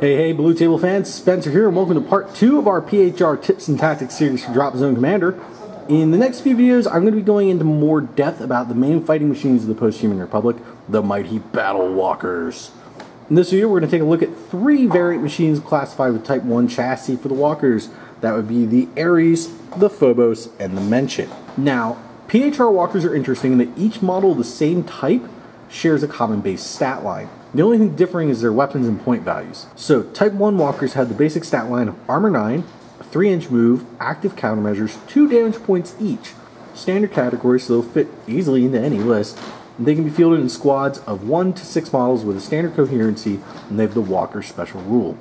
Hey, Blue Table fans, Spencer here, and welcome to part 2 of our PHR Tips and Tactics series for Drop Zone Commander. In the next few videos, I'm going to be going into more depth about the main fighting machines of the post-human republic, the mighty Battle Walkers. In this video, we're going to take a look at 3 variant machines classified with Type 1 chassis for the Walkers. That would be the Ares, the Phobos, and the Mention. Now, PHR Walkers are interesting in that each model of the same type shares a common base stat line. The only thing differing is their weapons and point values. So, Type 1 Walkers have the basic stat line of Armor 9, a 3-inch move, active countermeasures, 2 damage points each. Standard category, so they'll fit easily into any list. And they can be fielded in squads of 1 to 6 models with a standard coherency, and they have the Walker special rule.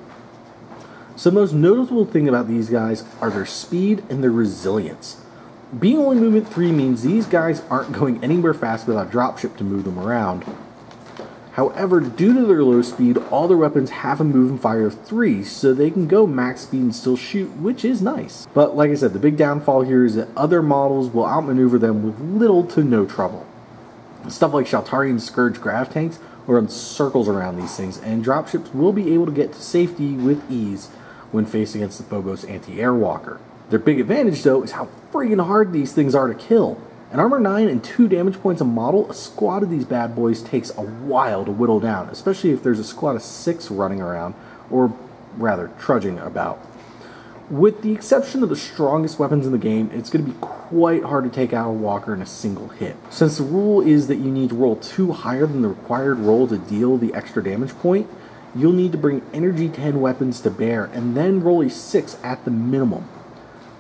So the most notable thing about these guys are their speed and their resilience. Being only movement 3 means these guys aren't going anywhere fast without a dropship to move them around. However, due to their low speed, all their weapons have a move and fire of 3, so they can go max speed and still shoot, which is nice. But like I said, the big downfall here is that other models will outmaneuver them with little to no trouble. Stuff like Shaltari and Scourge grav tanks will run circles around these things, and dropships will be able to get to safety with ease when faced against the Phobos anti-air walker. Their big advantage, though, is how friggin' hard these things are to kill. An Armor 9 and 2 damage points a model, a squad of these bad boys takes a while to whittle down, especially if there's a squad of 6 running around, or rather, trudging about. With the exception of the strongest weapons in the game, it's going to be quite hard to take out a walker in a single hit. Since the rule is that you need to roll 2 higher than the required roll to deal the extra damage point, you'll need to bring Energy 10 weapons to bear, and then roll a 6 at the minimum.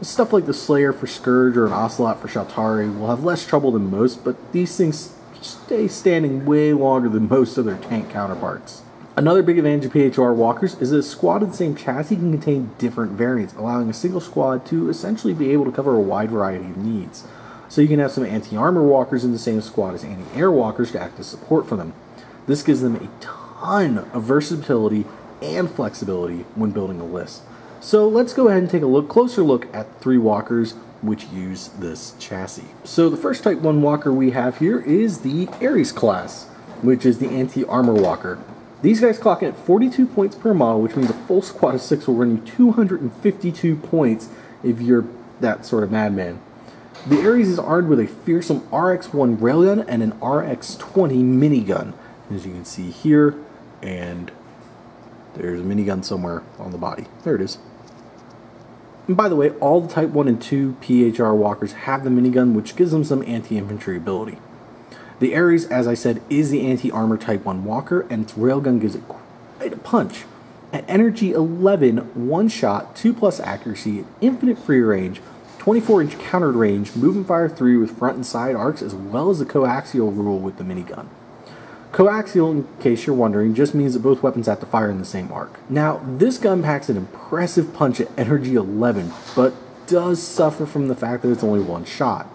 Stuff like the Slayer for Scourge or an Ocelot for Shaltari will have less trouble than most, but these things stay standing way longer than most of their tank counterparts. Another big advantage of PHR Walkers is that a squad of the same chassis can contain different variants, allowing a single squad to essentially be able to cover a wide variety of needs. So you can have some anti-armor walkers in the same squad as anti-air walkers to act as support for them. This gives them a ton of versatility and flexibility when building a list. So let's go ahead and take a closer look at 3 walkers which use this chassis. So the first Type 1 walker we have here is the Ares class, which is the anti-armor walker. These guys clock in at 42 points per model, which means a full squad of 6 will run you 252 points if you're that sort of madman. The Ares is armed with a fearsome RX-1 railgun and an RX-20 minigun, as you can see here, and there's a minigun somewhere on the body. There it is. And by the way, all the Type 1 and 2 PHR walkers have the minigun, which gives them some anti-infantry ability. The Ares, as I said, is the anti-armor Type 1 walker, and its railgun gives it quite a punch. At Energy 11, 1 shot, 2+ accuracy, infinite free range, 24-inch countered range, move and fire 3 with front and side arcs, as well as the coaxial rule with the minigun. Coaxial, in case you're wondering, just means that both weapons have to fire in the same arc. Now, this gun packs an impressive punch at Energy 11, but does suffer from the fact that it's only 1 shot.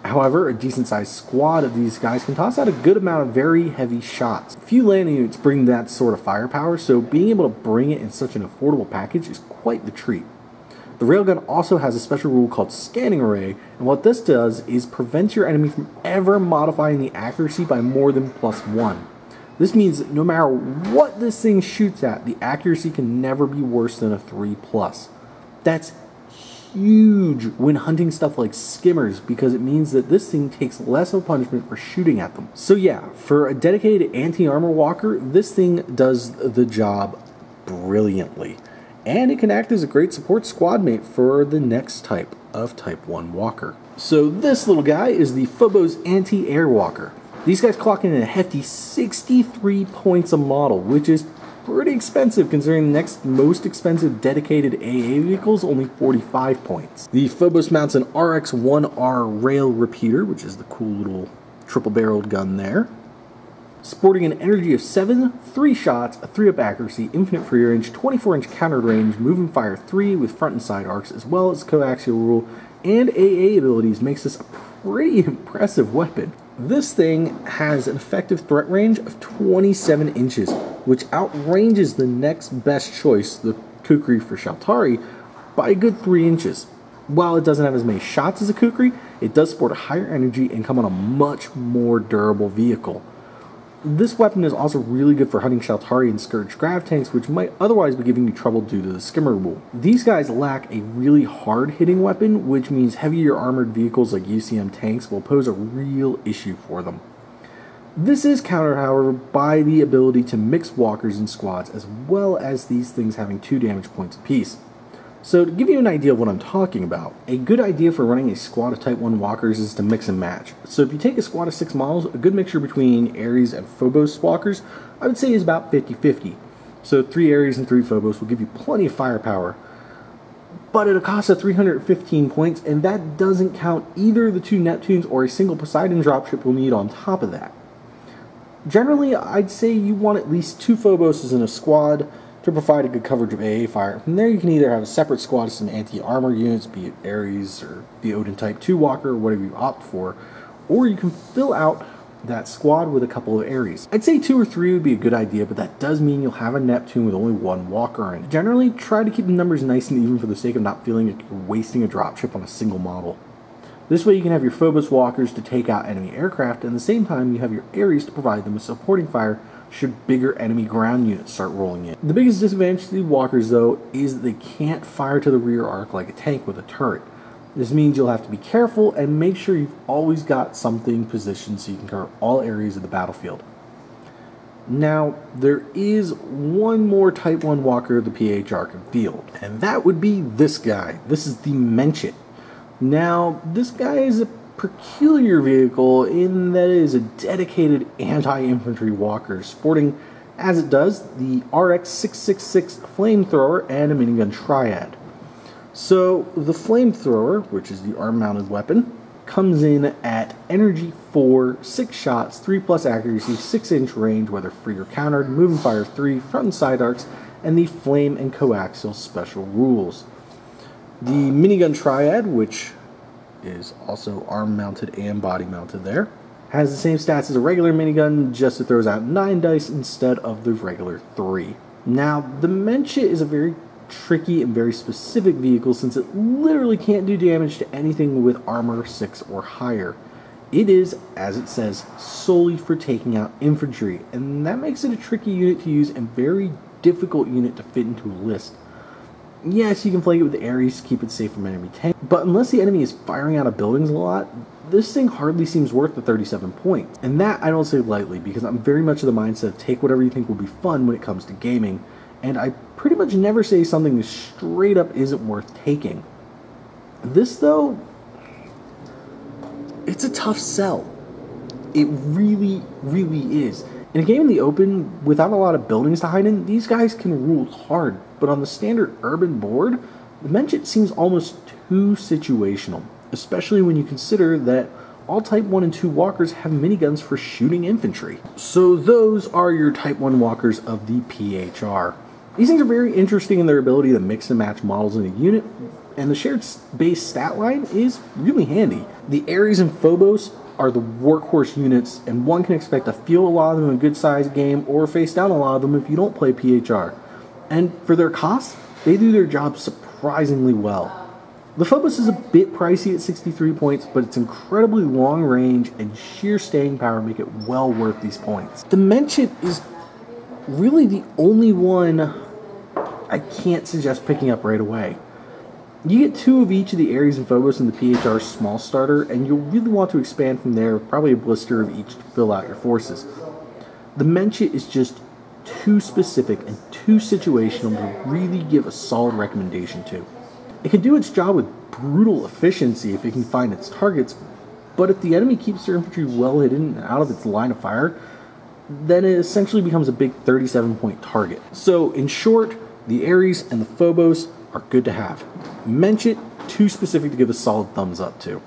However, a decent-sized squad of these guys can toss out a good amount of very heavy shots. Few landing units bring that sort of firepower, so being able to bring it in such an affordable package is quite the treat. The railgun also has a special rule called Scanning Array, and what this does is prevent your enemy from ever modifying the accuracy by more than +1. This means that no matter what this thing shoots at, the accuracy can never be worse than a 3+. That's huge when hunting stuff like skimmers, because it means that this thing takes less of a punishment for shooting at them. So yeah, for a dedicated anti-armor walker, this thing does the job brilliantly. And it can act as a great support squad mate for the next type of Type 1 walker. So this little guy is the Phobos anti-air walker. These guys clock in at a hefty 63 points a model, which is pretty expensive considering the next most expensive dedicated AA vehicle is only 45 points. The Phobos mounts an RX-1R rail repeater, which is the cool little triple-barreled gun there. Sporting an energy of 7, 3 shots, a 3-up accuracy, infinite free range, 24-inch countered range, move and fire 3 with front and side arcs, as well as coaxial rule and AA abilities, makes this a pretty impressive weapon. This thing has an effective threat range of 27 inches, which outranges the next best choice, the Kukri for Shaltari, by a good 3 inches. While it doesn't have as many shots as a Kukri, it does sport a higher energy and come on a much more durable vehicle. This weapon is also really good for hunting Shaltari and Scourge Grav tanks, which might otherwise be giving you trouble due to the skimmer rule. These guys lack a really hard-hitting weapon, which means heavier armored vehicles like UCM tanks will pose a real issue for them. This is countered, however, by the ability to mix walkers and squads, as well as these things having 2 damage points apiece. So to give you an idea of what I'm talking about, a good idea for running a squad of Type 1 walkers is to mix and match. So if you take a squad of 6 models, a good mixture between Ares and Phobos walkers, I would say is about 50-50. So 3 Ares and 3 Phobos will give you plenty of firepower, but at a cost of 315 points, and that doesn't count either the 2 Neptunes or a single Poseidon dropship you'll need on top of that. Generally, I'd say you want at least 2 Phoboses in a squad to provide a good coverage of AA fire. From there you can either have a separate squad of some anti-armor units, be it Ares or the Odin Type 2 walker or whatever you opt for, or you can fill out that squad with a couple of Ares. I'd say 2 or 3 would be a good idea, but that does mean you'll have a Neptune with only 1 walker in it. Generally, try to keep the numbers nice and even for the sake of not feeling like you're wasting a dropship on a single model. This way you can have your Phobos walkers to take out enemy aircraft, and at the same time you have your Ares to provide them with supporting fire should bigger enemy ground units start rolling in. The biggest disadvantage to the walkers, though, is that they can't fire to the rear arc like a tank with a turret. This means you'll have to be careful and make sure you've always got something positioned so you can cover all areas of the battlefield. Now, there is one more Type 1 walker the PHR can field, and that would be this guy. This is the Menchit. Now, this guy is a peculiar vehicle in that it is a dedicated anti-infantry walker, sporting, as it does, the RX-666 flamethrower and a Minigun Triad. So the flamethrower, which is the arm-mounted weapon, comes in at energy 4, 6 shots, 3+ accuracy, 6-inch range, whether free or countered, moving fire 3, front and side arcs, and the flame and coaxial special rules. The Minigun Triad, which is also arm-mounted and body-mounted there, has the same stats as a regular minigun, just it throws out 9 dice instead of the regular 3. Now, the Menchit is a very tricky and very specific vehicle since it literally can't do damage to anything with armor 6 or higher. It is, as it says, solely for taking out infantry, and that makes it a tricky unit to use and very difficult unit to fit into a list. Yes, you can flank it with the Ares to keep it safe from enemy tank, but unless the enemy is firing out of buildings a lot, this thing hardly seems worth the 37 points. And that I don't say lightly, because I'm very much of the mindset of take whatever you think will be fun when it comes to gaming, and I pretty much never say something straight up isn't worth taking. This, though, it's a tough sell. It really, really is. In a game in the open, without a lot of buildings to hide in, these guys can rule hard, but on the standard urban board, the Menchit seems almost too situational, especially when you consider that all Type 1 and 2 walkers have miniguns for shooting infantry. So those are your Type 1 walkers of the PHR. These things are very interesting in their ability to mix and match models in a unit, and the shared base stat line is really handy. The Ares and Phobos are the workhorse units, and one can expect to field a lot of them in a good sized game or face down a lot of them if you don't play PHR. And for their cost, they do their job surprisingly well. The Phobos is a bit pricey at 63 points, but its incredibly long range and sheer staying power make it well worth these points. The Menchit is really the only one I can't suggest picking up right away. You get 2 of each of the Ares and Phobos in the PHR small starter, and you'll really want to expand from there, probably a blister of each to fill out your forces. The Menchit is just too specific and too situational to really give a solid recommendation to. It can do its job with brutal efficiency if it can find its targets, but if the enemy keeps their infantry well hidden and out of its line of fire, then it essentially becomes a big 37-point target. So in short, the Ares and the Phobos are good to have. Menchit, too specific to give a solid thumbs up to.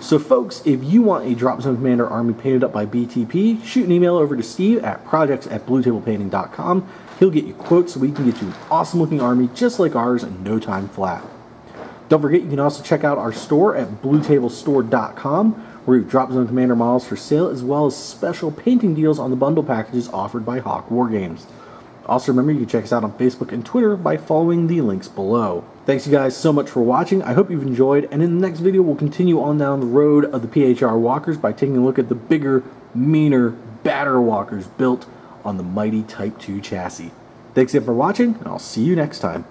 So folks, if you want a Drop Zone Commander army painted up by BTP, shoot an email over to Steve at projects@bluetablepainting.com. He'll get you quotes so we can get you an awesome looking army just like ours in no time flat. Don't forget you can also check out our store at bluetablestore.com where we have Drop Zone Commander models for sale as well as special painting deals on the bundle packages offered by Hawk Wargames. Also remember you can check us out on Facebook and Twitter by following the links below. Thanks you guys so much for watching. I hope you've enjoyed, and in the next video we'll continue on down the road of the PHR walkers by taking a look at the bigger, meaner, batter walkers built on the mighty Type 2 chassis. Thanks again for watching, and I'll see you next time.